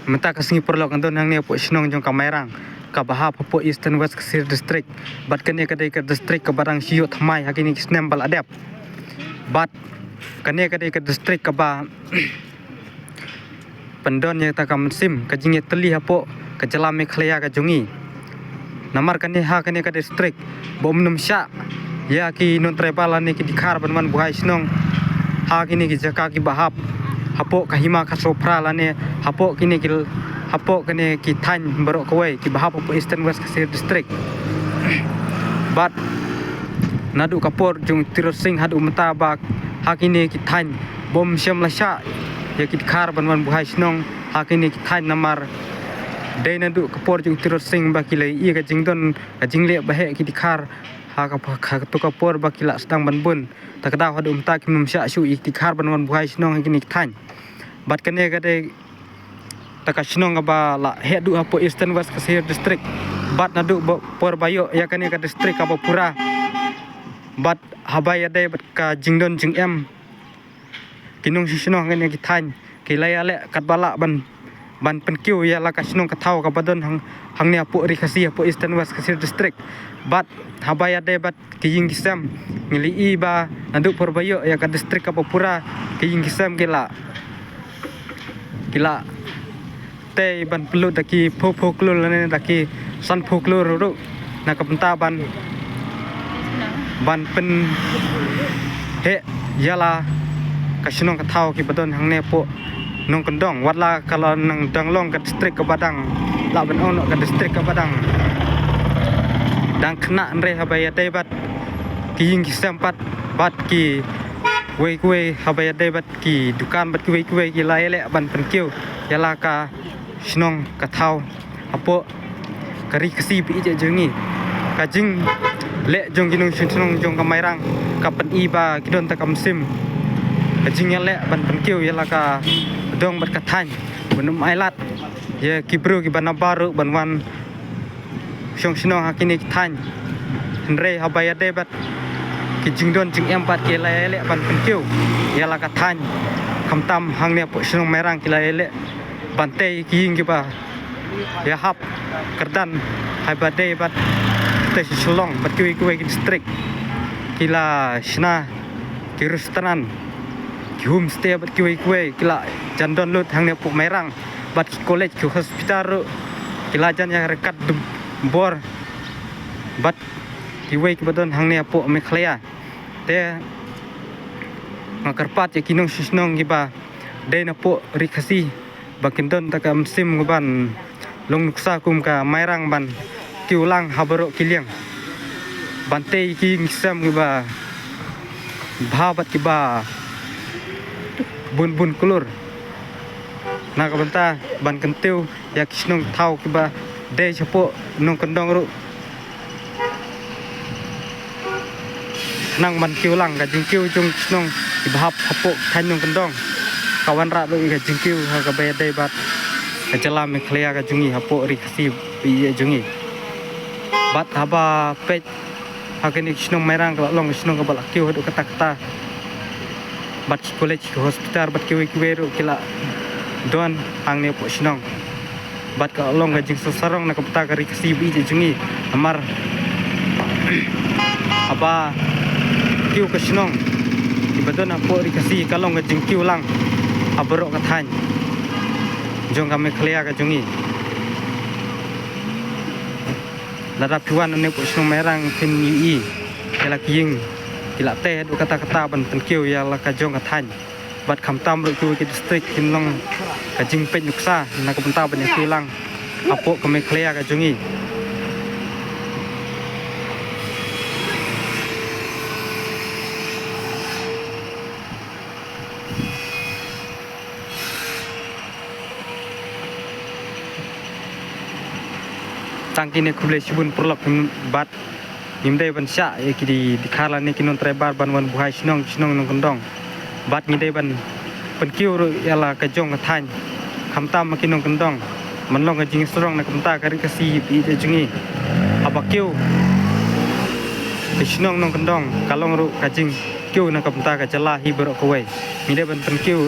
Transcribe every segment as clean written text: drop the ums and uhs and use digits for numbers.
Menta kasingi perlok andon hang ne po sinong jong Kamairang ka bahap po Eastern West Kasir district bat kene kadai ke district ka barang siyo thamai hakini kisnem bal adep bat kene kadai ke district ka ba pendon yang ta kam sim ka jinge teli hapo ka jala Meghalaya ka jungi namar kene ha kene ka district bom num sya ya ki non tribal ne ki dikhar banman buhai sinong ha kini ki jaka ki bahap hapo kahima ka sopra lane hapo kini ki hapo kene ki than barok kawai ki bahap po Eastern West Kasir district bat nadu kapor jung tiro sing hadu mata ba hakini ki than bom syam lasya ya ki dikhar banman buhai sinong hakini ki than namar dai nadu kapor jung tiro sing ba ki lai i ka jingdon ka jingle bahe ki dikhar ha ka to kapor ba ki la sedang banbun takda hadu mata ki num sya syu i dikhar banman buhai sinong hakini ki than bat kene kade taka sinong ba la hedu hapo Eastern West Kasir district bat nadu por bayo ya kane ka district ka pura bat habai ade bat ka jingdon jing em kinung sinong kane ki than ki layale kat bala ban penkiu ya la ka sinong ka thau ka badon hang ne hapo rikasi hapo Eastern West Kasir district bat habai ade bat ki jing kisam ngili i ba nadu por bayo ya ka district ka pura ki jing kisam kila te ban pelut daki pho klur lane daki san pho klur ru na kapenta ban pen he yala kasinong ka thau ki badon hang ne po nong kendong watla kalau nang danglong ka district ka badang la ban ono ka district ka badang dang kena nre habaya te bat ki ying ki sempat bat ki wei habaya te bat ki dukan bat ki wei ki laele ban penkiu yala ka sinong ka thau apo kari kasi pi je jungi ka jing le jong ginung sinong jong Kamairang ka pen i ba kidon ta kam sim ka jing le ban penkiu yala ka dong bat ka than bunum ailat ye kibru ki ban baru ban wan song sinong hakini ki than henre habaya de bat ki jingdon jing empat ki laele ban penkiu yala ka than kamtam hang ne po sinong Mairang ki laele bantai kiing ki ba ya hap kerdan hai badai bat te selong bat ki district kila sna kirustanan ki homestay bat ki kila jandon lut hang ne po Mairang bat ki college ki hospital kila jan yang rekat bor bat ki badon hang ne po Meghalaya te ngakarpat ya kinong sisnong ki ba dai na po rikasi bakindon taka musim ban long nuksa kum ka Mairang ban kiulang habaro kiliang bantei ki ngisam ki ba bhabat ki ba bun kulur na ka banta ban kentiu ya kisnong thau ki ba dei chapo nong kendong ru nang ban kiulang ka jingkiu jung kisnong ki bahap hapo than nong kendong kawan rak lu ka jingkiu ha ka bay dai bat ka jala Meghalaya ka jungi hapo rikasi pi jungi bat haba pet hakini kisnong Mairang ka long kisnong ka balak kiu hadu kata bat college ke hospital bat kiu ru kila don hang ne po sinong bat ka long ka jing sarong na kapta ka rikasi pi jungi amar aba kiu ka sinong ibadon hapo rikasi ka long ka jingkiu lang aborok ka than jong ka Meghalaya ka jungi ladap tuan ne po sinong Mairang pin i kala kiying kila te du kata ban penkiu ya la ka jong ka than bat khamtam ru ki district kinlong ka jing pe nuksa na ka benta ban kilang apo ka Meghalaya ka jungi tangkine khule sibun perlok bat nimdai ban sya e ki dikhala ne kinon trebar ban wan buhai sinong nong kendong bat ngidai ban penkiu ru yala ka jong ka than khamtam makinong kendong manlong ka jing strong na kamta kari kasi pi je jungi abakiu sinong nong kendong kalong ru ka jing kiu na kamta ka jala hi berok kawai ngidai ban penkiu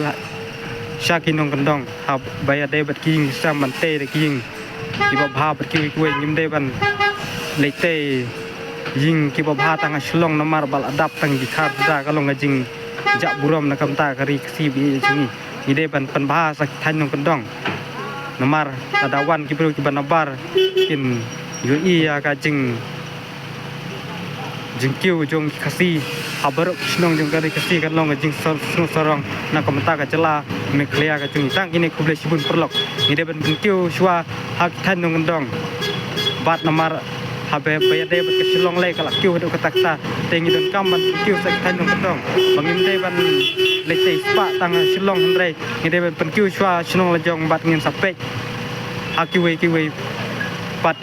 Syaki nong kendong ha bayar debat king sam mante de king kibab ha bat ki kuwe nyim deban leite jing kibab ha tang shlong namar bal adap tang di khar da kalong jing jak buram na kamta kari si bi jingi ide ban pan bahasa than nong kendong namar adawan kibru kiban nabar kin yu iya ka jing kiu jong kasi habar snong jong kari kasi kan long jing sorong na kamta ka jela me klia ka jing tang kini kuble sibun perlok ide ban kiu shwa hak than nong kendong bat namar habe bayar de bat kesilong le kala kiu do katakta tengi don kam ban kiu sak than nong kendong bangim de ban le te spa tang silong hendre ide ban kiu shwa snong la jong bat ngin sapek kiwi pat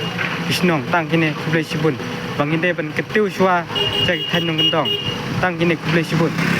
isnong tang kini kuble sibun bangin de ban ketiu shwa cek than nong kendong tang kini kuble sibun